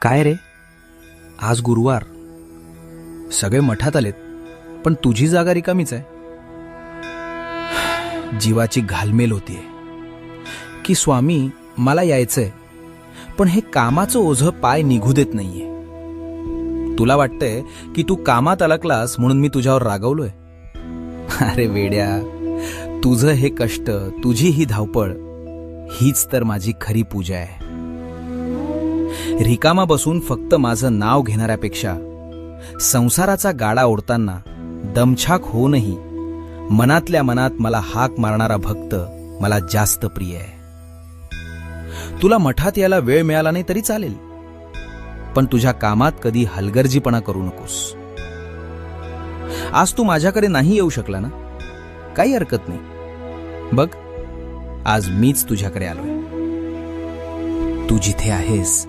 काय रे, आज गुरुवार, सगळे मठात आलेत, पण तुझी जागा रिकामीच आहे. जीवाची घालमेल होतीये की स्वामी मला यायचंय, पण हे कामाचं ओझं पाय निघू देत नाहीये. तुला वाटतंय की तू कामात अडकलास म्हणून मी तुझ्यावर रागवलोय. अरे वेड्या, तुझं हे कष्ट, तुझी ही धावपळ, हीच तर माझी खरी पूजा आहे. रिकामा बसून फक्त माझं नाव घेणाऱ्यापेक्षा संसाराचा गाडा ओढताना दमछाक होऊनही मनातल्या मनात मला हाक मारणारा भक्त मला जास्त प्रिय आहे. तुला मठात यायला वेळ मिळाला नाही तरी चालेल, पण तुझ्या कामात कधी हलगर्जीपणा करू नकोस. आज तू माझ्याकडे नाही येऊ शकला ना, काही हरकत नाही. बघ, आज मीच तुझ्याकडे आलोय. तू जिथे आहेस